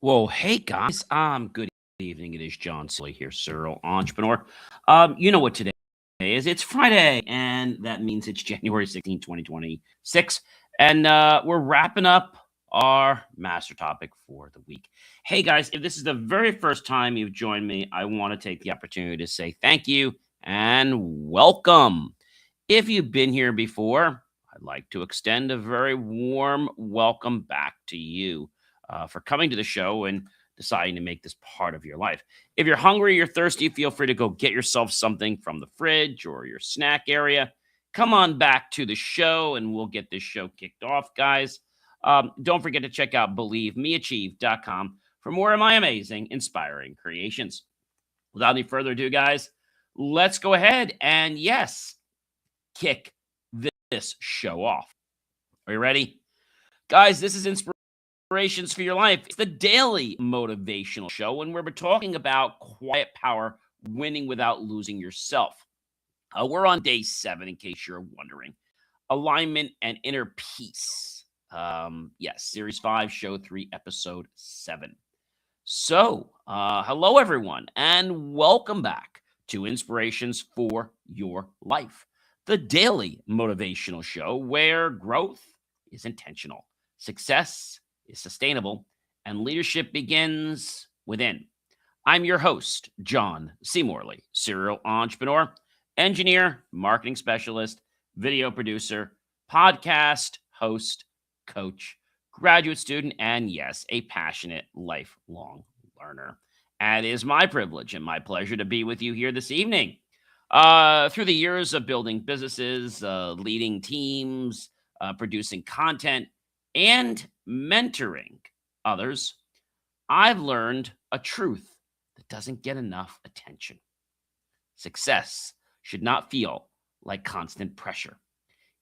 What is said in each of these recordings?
Well, hey guys, good evening. It is John Sully here, serial entrepreneur. You know what today is? It's Friday, and that means it's January 16th, 2026. And we're wrapping up our master topic for the week. Hey guys, if this is the very first time you've joined me, I want to take the opportunity to say thank you and welcome. If you've been here before, I'd like to extend a very warm welcome back to you for coming to the show and deciding to make this part of your life. If you're hungry, you're thirsty, feel free to go get yourself something from the fridge or your snack area. Come on back to the show and we'll get this show kicked off, guys. Don't forget to check out believemeachieve.com for more of my amazing, inspiring creations. Without any further ado, guys, let's go ahead and, yes, kick this show off. Are you ready? Guys, this is Inspirations for Your Life. It's the daily motivational show, and we're talking about quiet power, winning without losing yourself. We're on day 7, in case you're wondering. Alignment and inner peace. Yes, Series 5, Show 3, Episode 7. So, hello, everyone, and welcome back to Inspirations for Your Life, the daily motivational show where growth is intentional, success is sustainable, and leadership begins within. I'm your host, John C. Morley, serial entrepreneur, engineer, marketing specialist, video producer, podcast host, coach, graduate student, and yes, a passionate lifelong learner. And it is my privilege and my pleasure to be with you here this evening. Through the years of building businesses, leading teams, producing content, and mentoring others, I've learned a truth that doesn't get enough attention. Success should not feel like constant pressure.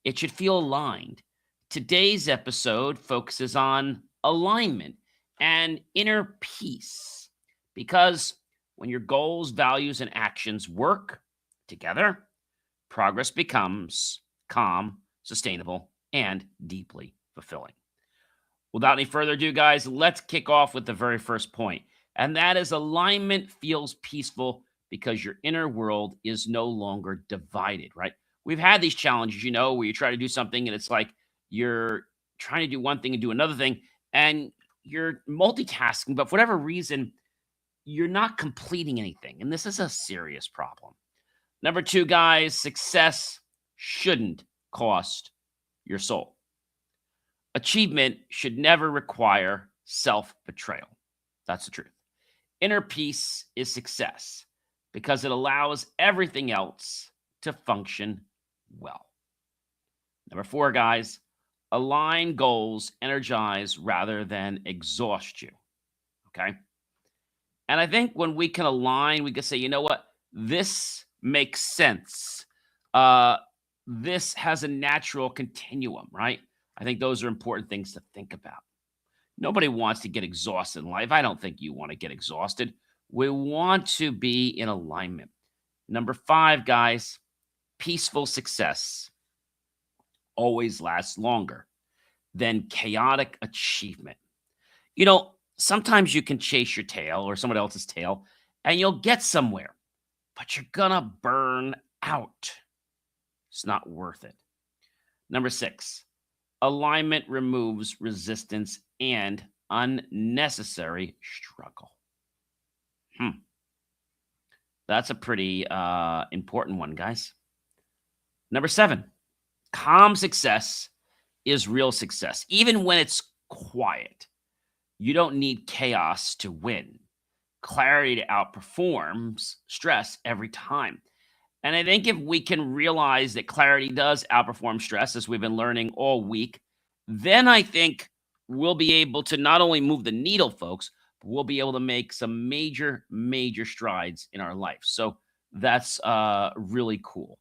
It should feel aligned. Today's episode focuses on alignment and inner peace because when your goals, values, and actions work together, progress becomes calm, sustainable, and deeply fulfilling. Without any further ado, guys, let's kick off with the very first point, and that is alignment feels peaceful because your inner world is no longer divided, right? We've had these challenges, where you try to do something and it's like you're trying to do one thing and do another thing, and you're multitasking, but for whatever reason, you're not completing anything. And this is a serious problem. Number 2, guys, success shouldn't cost your soul. Achievement should never require self-betrayal. That's the truth. Inner peace is success because it allows everything else to function well. Number 4, guys, align goals, energize rather than exhaust you. Okay? And I think when we can align, we can say, you know what? This makes sense. This has a natural continuum, right? I think those are important things to think about. Nobody wants to get exhausted in life. I don't think you want to get exhausted. We want to be in alignment. Number 5, guys, peaceful success always lasts longer than chaotic achievement. Sometimes you can chase your tail or someone else's tail and you'll get somewhere, but you're gonna burn out. It's not worth it. Number 6, alignment removes resistance and unnecessary struggle. That's a pretty important one, guys. Number 7, calm success is real success. Even when it's quiet, you don't need chaos to win. Clarity outperforms stress every time. And I think if we can realize that clarity does outperform stress, as we've been learning all week, then I think we'll be able to not only move the needle, folks, but we'll be able to make some major, major strides in our life. So that's really cool.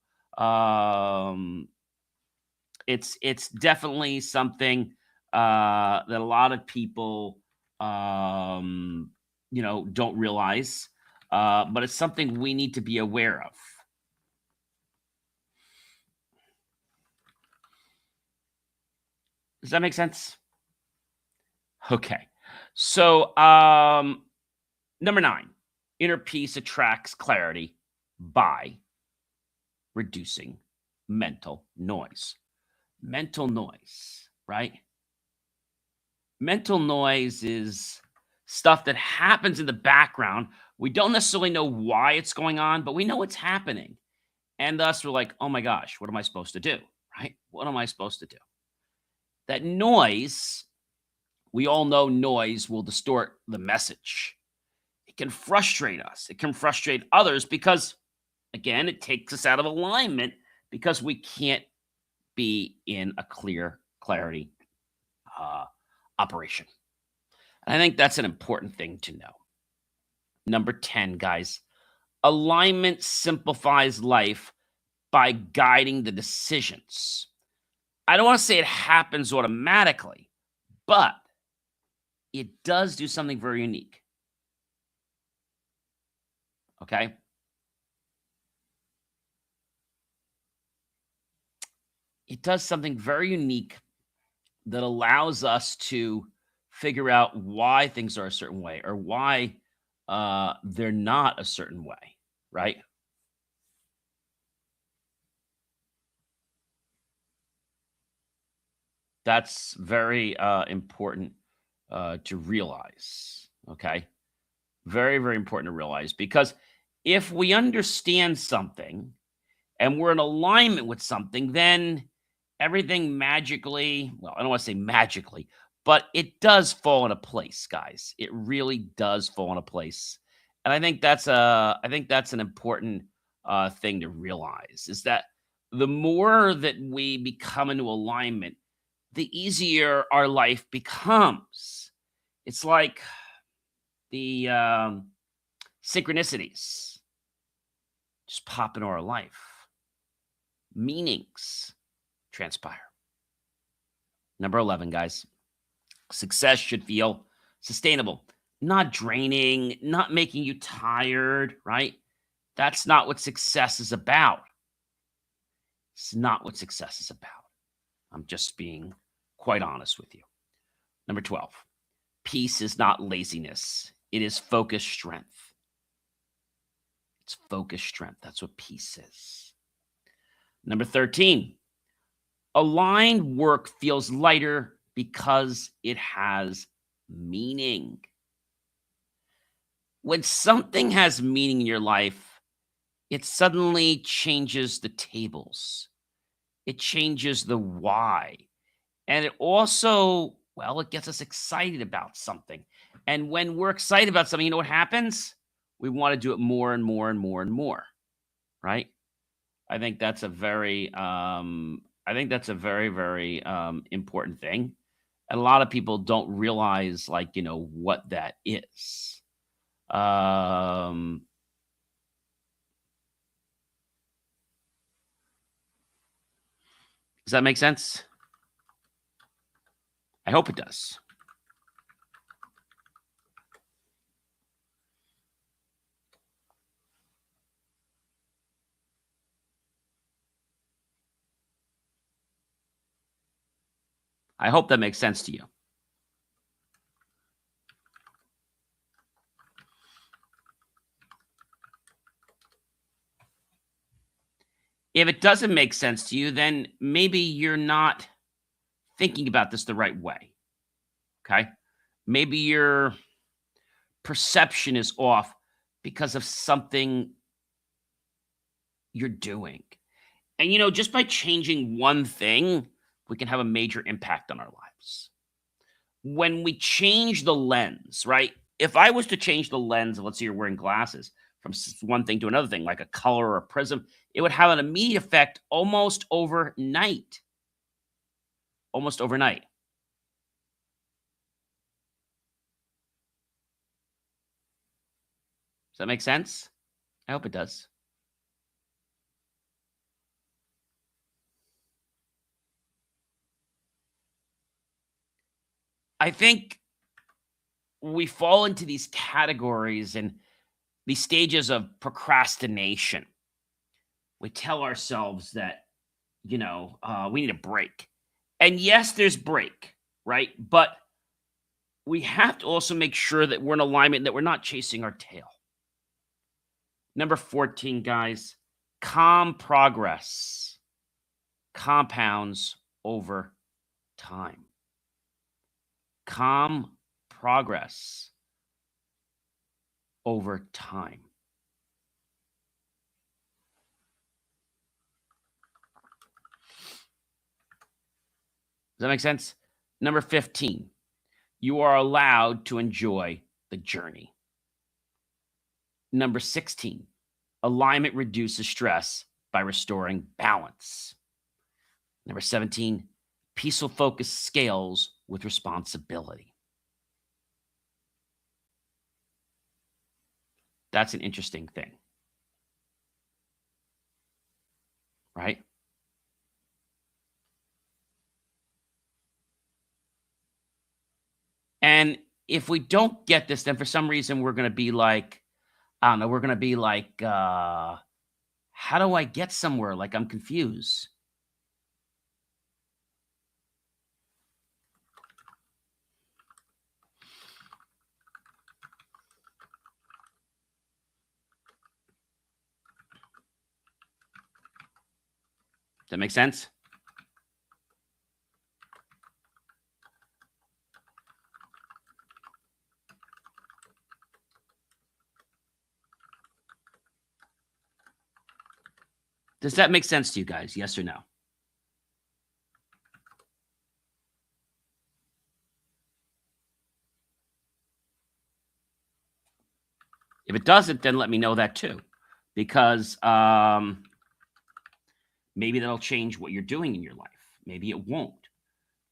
It's definitely something that a lot of people, don't realize, but it's something we need to be aware of. Does that make sense? Okay. So, number 9, inner peace attracts clarity by reducing mental noise. Mental noise, right? Mental noise is stuff that happens in the background. We don't necessarily know why it's going on, but we know it's happening. And thus we're like, oh my gosh, what am I supposed to do? Right? What am I supposed to do? That noise, we all know noise will distort the message. It can frustrate us. It can frustrate others because, again, it takes us out of alignment because we can't be in a clarity uh, operation. And I think that's an important thing to know. Number 10, guys, alignment simplifies life by guiding the decisions. I don't want to say it happens automatically, but it does do something very unique. Okay. It does something very unique that allows us to figure out why things are a certain way or why they're not a certain way, right? That's very important to realize. Okay. Very, very important to realize because if we understand something and we're in alignment with something, then everything magically, well, I don't want to say magically, but it does fall into place, guys. It really does fall into place. And I think that's an important thing to realize is that the more that we become into alignment, the easier our life becomes. It's like the synchronicities just pop into our life, meanings transpire. Number 11, guys, success should feel sustainable, not draining, not making you tired, right? That's not what success is about. It's not what success is about. I'm just being quite honest with you. Number 12, peace is not laziness, it is focused strength. It's focused strength. That's what peace is. Number 13, aligned work feels lighter because it has meaning. When something has meaning in your life, it suddenly changes the tables. It changes the why. And it also, well, it gets us excited about something. And when we're excited about something, you know what happens? We want to do it more and more and more and more, right? I think that's a very, very important thing. And a lot of people don't realize, like, what that is. Um, does that make sense? I hope it does. I hope that makes sense to you. If it doesn't make sense to you, then maybe you're not thinking about this the right way. Okay. Maybe your perception is off because of something you're doing. And, just by changing one thing, we can have a major impact on our lives. When we change the lens, right? If I was to change the lens, let's say you're wearing glasses from one thing to another thing, like a color or a prism, it would have an immediate effect almost overnight. Almost overnight. Does that make sense? I hope it does. I think we fall into these categories and these stages of procrastination. We tell ourselves that, we need a break. And yes, there's break, right? But we have to also make sure that we're in alignment and that we're not chasing our tail. Number 14, guys, calm progress compounds over time. Calm progress over time. Does that make sense? Number 15, you are allowed to enjoy the journey. Number 16, alignment reduces stress by restoring balance. Number 17, peaceful focus scales with responsibility. That's an interesting thing, right? And if we don't get this, then for some reason we're going to be like, I don't know, we're going to be like, how do I get somewhere? Like I'm confused. Does that make sense? Does that make sense to you guys? Yes or no? If it doesn't, then let me know that too, because maybe that'll change what you're doing in your life. Maybe it won't.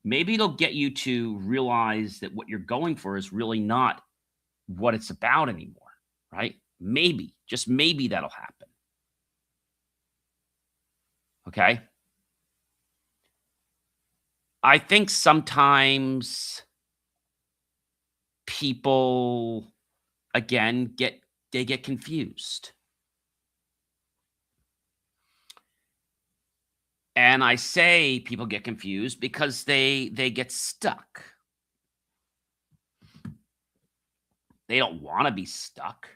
Maybe it'll get you to realize that what you're going for is really not what it's about anymore, right? Maybe, just maybe that'll happen. Okay. I think sometimes people, again, get confused. And I say people get confused because they get stuck. They don't want to be stuck,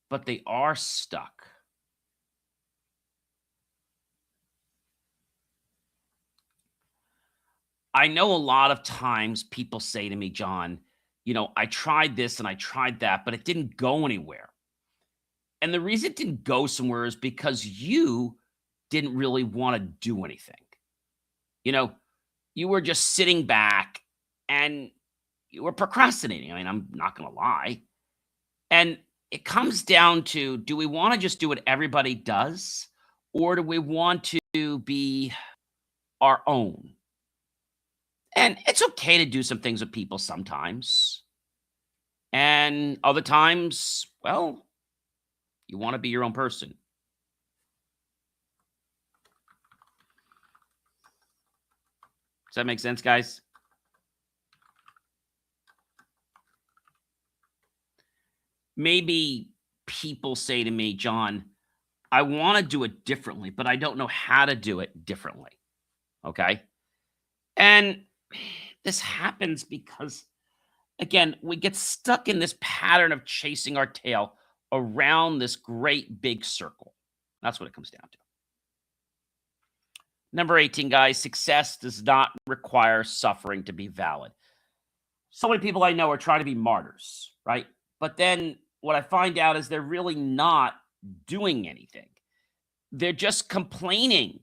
but they are stuck. I know a lot of times people say to me, John, I tried this and I tried that, but it didn't go anywhere. And the reason it didn't go somewhere is because you didn't really want to do anything. You know, you were just sitting back and you were procrastinating. I mean, I'm not going to lie. And it comes down to, do we want to just do what everybody does? Or do we want to be our own? And it's okay to do some things with people sometimes. And other times, well, you want to be your own person. Does that make sense, guys? Maybe people say to me, John, I want to do it differently, but I don't know how to do it differently. Okay. And this happens because, again, we get stuck in this pattern of chasing our tail around this great big circle. That's what it comes down to. Number 18, guys, success does not require suffering to be valid. So many people I know are trying to be martyrs, right? But then what I find out is they're really not doing anything. They're just complaining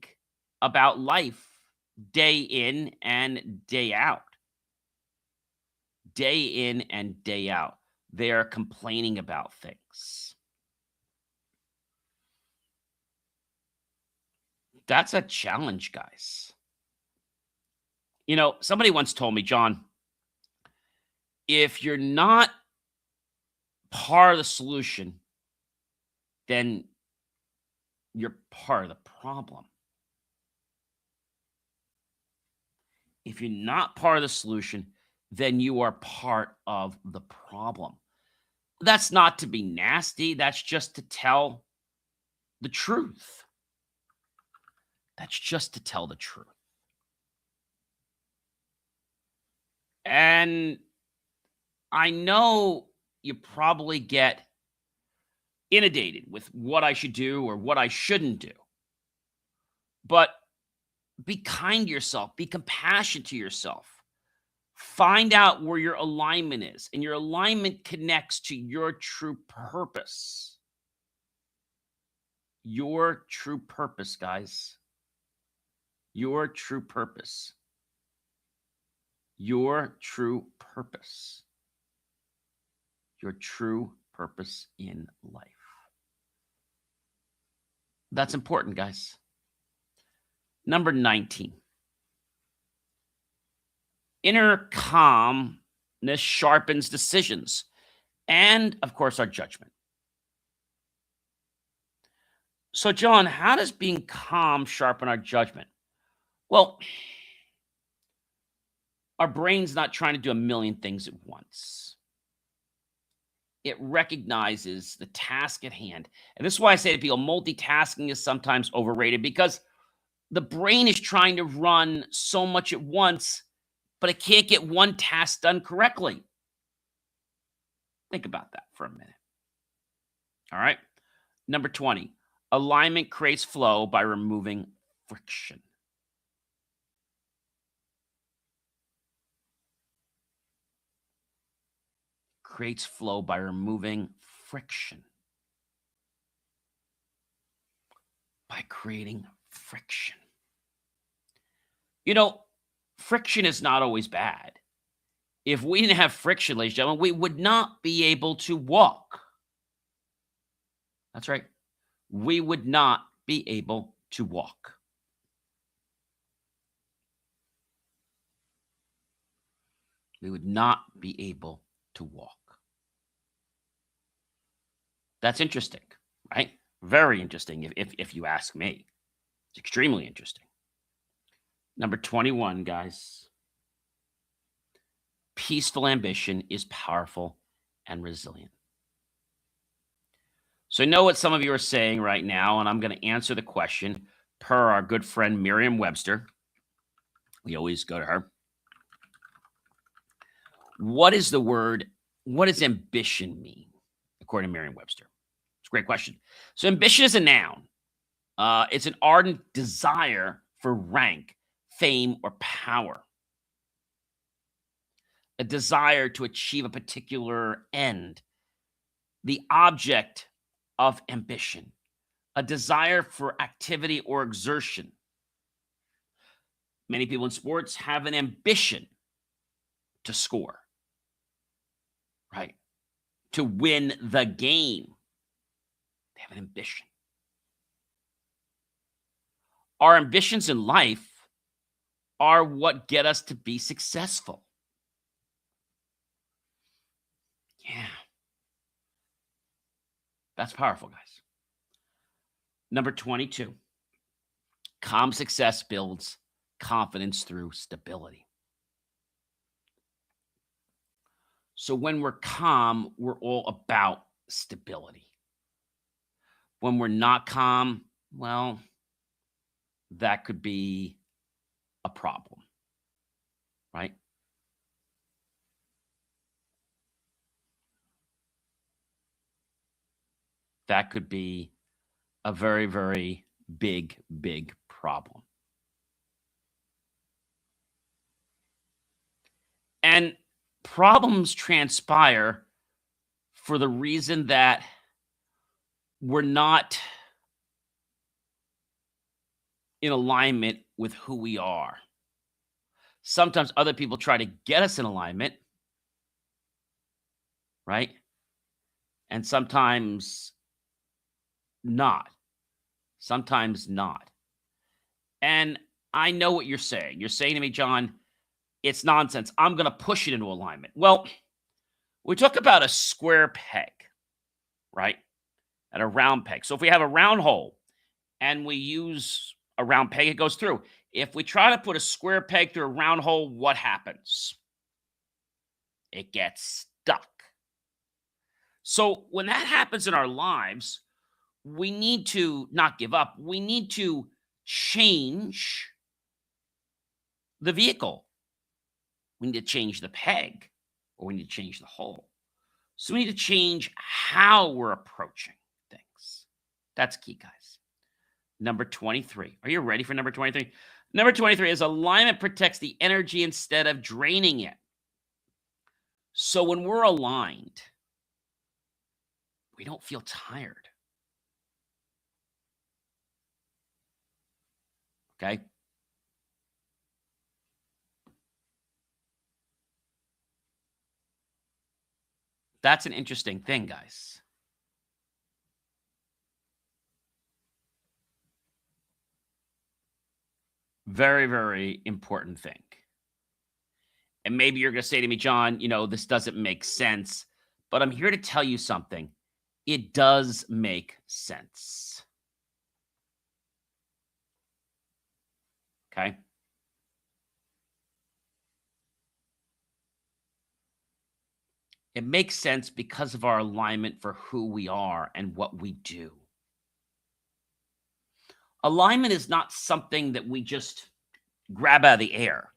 about life day in and day out. Day in and day out. They are complaining about things. That's a challenge, guys. Somebody once told me, John, if you're not part of the solution, then you're part of the problem. If you're not part of the solution, then you are part of the problem. That's not to be nasty. That's just to tell the truth. That's just to tell the truth. And I know you probably get inundated with what I should do or what I shouldn't do, but be kind to yourself, be compassionate to yourself. Find out where your alignment is, and your alignment connects to your true purpose. Your true purpose, guys. Your true purpose. Your true purpose. Your true purpose in life. That's important, guys. Number 19. Inner calmness sharpens decisions and, of course, our judgment. So, John, how does being calm sharpen our judgment? Well, our brain's not trying to do a million things at once. It recognizes the task at hand. And this is why I say to people, multitasking is sometimes overrated, because the brain is trying to run so much at once, but it can't get one task done correctly. Think about that for a minute. All right. Number 20, alignment creates flow by removing friction. Creates flow by removing friction. By creating friction. You know, friction is not always bad. If we didn't have friction, ladies and gentlemen, we would not be able to walk. That's right. We would not be able to walk. We would not be able to walk. That's interesting, right? Very interesting, if you ask me. It's extremely interesting. Number 21, guys. Peaceful ambition is powerful and resilient. So I know what some of you are saying right now, and I'm going to answer the question per our good friend Merriam-Webster. We always go to her. What does ambition mean, according to Merriam-Webster? It's a great question. So ambition is a noun. It's an ardent desire for rank, fame, or power. A desire to achieve a particular end. The object of ambition. A desire for activity or exertion. Many people in sports have an ambition to score, right? To win the game. They have an ambition. Our ambitions in life are what get us to be successful. Yeah. That's powerful, guys. Number 22. Calm success builds confidence through stability. So when we're calm, we're all about stability. When we're not calm, well, that could be a problem, right? That could be a very, very big, big problem. And problems transpire for the reason that we're not in alignment with who we are. Sometimes other people try to get us in alignment, right? And sometimes not. Sometimes not. And I know what you're saying. You're saying to me, John, it's nonsense. I'm going to push it into alignment. Well, we talk about a square peg, right? And a round peg. So if we have a round hole and we use a round peg, it goes through. If we try to put a square peg through a round hole, what happens? It gets stuck. So when that happens in our lives, we need to not give up. We need to change the vehicle. We need to change the peg. or we need to change the whole. So we need to change how we're approaching things. That's key, guys. Number 23. Are you ready for number 23? Number 23 is alignment protects the energy instead of draining it. So when we're aligned, we don't feel tired. Okay? That's an interesting thing, guys. Very, very important thing. And maybe you're going to say to me, John, this doesn't make sense. But I'm here to tell you something. It does make sense. Okay? It makes sense because of our alignment for who we are and what we do. Alignment is not something that we just grab out of the air.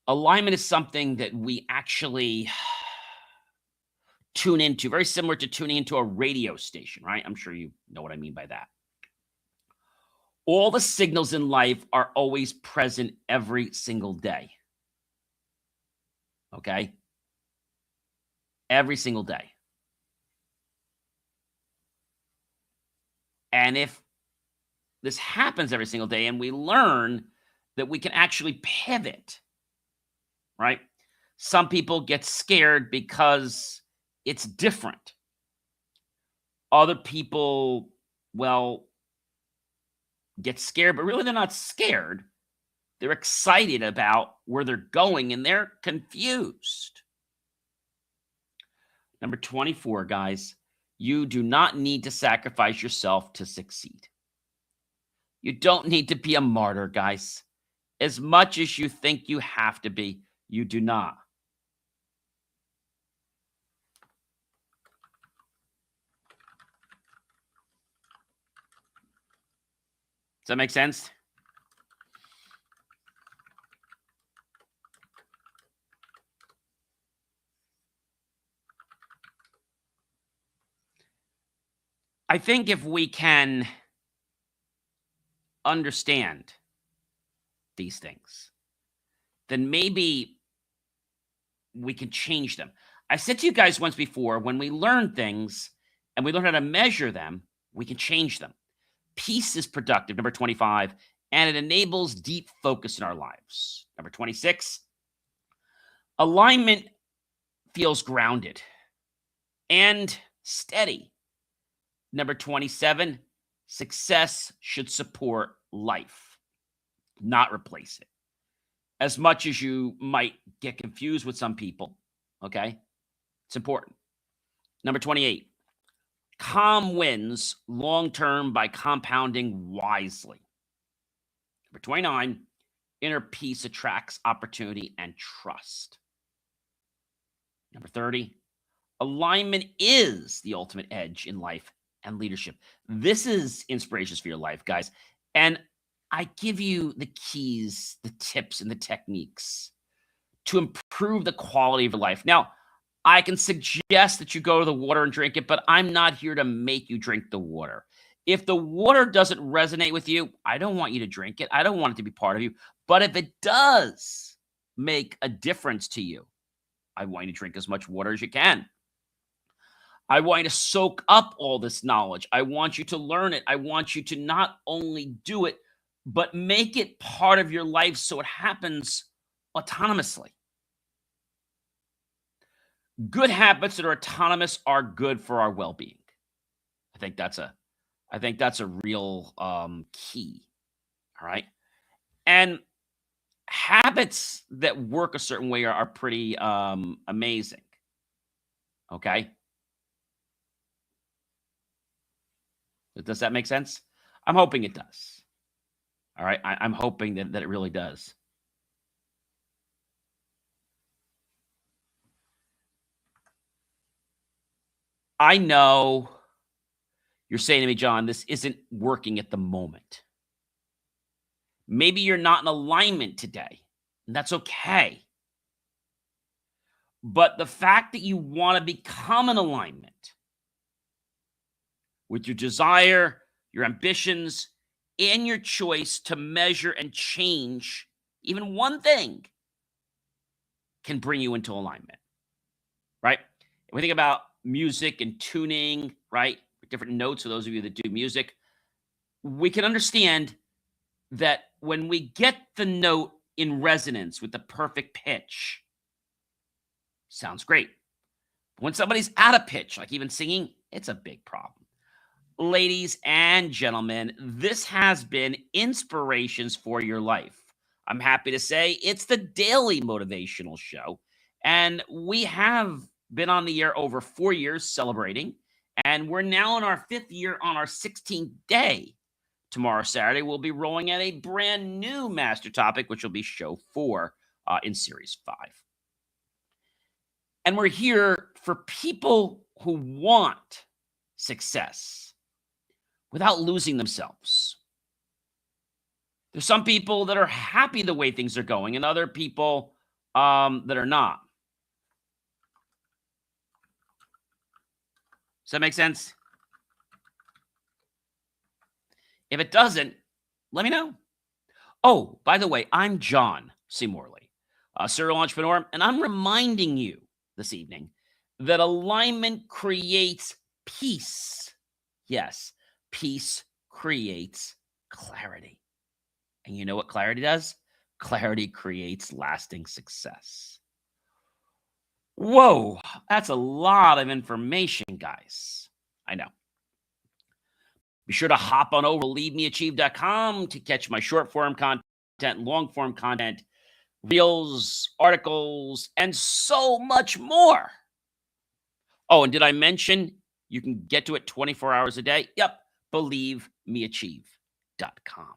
Alignment is something that we actually tune into, very similar to tuning into a radio station, right? I'm sure you know what I mean by that. All the signals in life are always present every single day. Okay? Every single day. And if this happens every single day and we learn that we can actually pivot, right? Some people get scared because it's different. Other people, get scared, but really they're not scared. They're excited about where they're going and they're confused. Number 24, guys, you do not need to sacrifice yourself to succeed. You don't need to be a martyr, guys. As much as you think you have to be, you do not. Does that make sense? I think if we can understand these things, then maybe we can change them. I said to you guys once before, when we learn things and we learn how to measure them, we can change them. Peace is productive, number 25, and it enables deep focus in our lives. Number 26, alignment feels grounded and steady. Number 27, success should support life, not replace it. As much as you might get confused with some people, okay? It's important. Number 28, calm wins long-term by compounding wisely. Number 29, inner peace attracts opportunity and trust. Number 30, alignment is the ultimate edge in life and leadership. This is inspirations for your life, guys. And I give you the keys, the tips, and the techniques to improve the quality of your life. Now, I can suggest that you go to the water and drink it, but I'm not here to make you drink the water. If the water doesn't resonate with you, I don't want you to drink it. I don't want it to be part of you. But if it does make a difference to you, I want you to drink as much water as you can. I want you to soak up all this knowledge. I want you to learn it. I want you to not only do it, but make it part of your life so it happens autonomously. Good habits that are autonomous are good for our well-being. I think that's a real key. All right. And habits that work a certain way are pretty amazing. Okay. Does that make sense? I'm hoping it does. All right. I'm hoping that it really does. I know you're saying to me, John, this isn't working at the moment. Maybe you're not in alignment today, and that's okay. But the fact that you want to become in alignment with your desire, your ambitions, and your choice to measure and change even one thing can bring you into alignment, right? If we think about music and tuning, right? Different notes for those of you that do music, we can understand that when we get the note in resonance with the perfect pitch, sounds great. When somebody's out of pitch, like even singing, it's a big problem. Ladies and gentlemen, this has been Inspirations for Your Life. I'm happy to say it's the daily motivational show, and we have been on the air over 4 years celebrating, and we're now in our 5th year on our 16th day. Tomorrow, Saturday, we'll be rolling out a brand new master topic, which will be show 4 in series 5. And we're here for people who want success without losing themselves. There's some people that are happy the way things are going and other people that are not. Does that make sense? If it doesn't, let me know. Oh, by the way, I'm John C. Morley, a serial entrepreneur, and I'm reminding you this evening that alignment creates peace. Yes, peace creates clarity. And you know what clarity does? Clarity creates lasting success. Whoa, that's a lot of information, guys. I know. Be sure to hop on over to leadmeachieve.com to catch my short form content, long form content, reels, articles, and so much more. Oh, and did I mention you can get to it 24 hours a day? Yep, believemeachieve.com.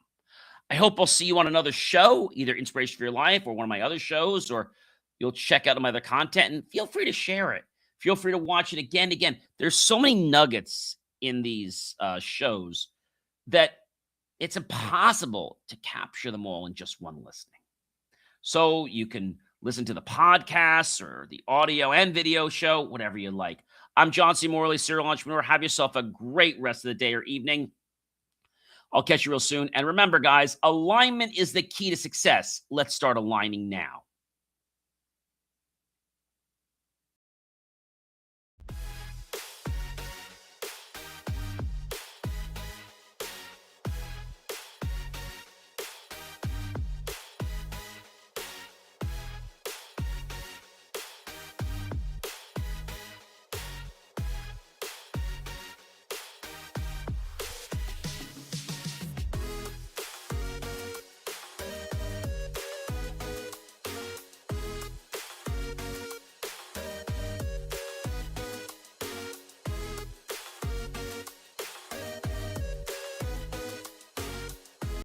I hope I'll see you on another show, either Inspiration for Your Life or one of my other shows, or you'll check out my other content, and feel free to share it. Feel free to watch it again. There's so many nuggets in these shows that it's impossible to capture them all in just one listening. So you can listen to the podcasts or the audio and video show, whatever you like. I'm John C. Morley, serial entrepreneur. Have yourself a great rest of the day or evening. I'll catch you real soon. And remember, guys, alignment is the key to success. Let's start aligning now.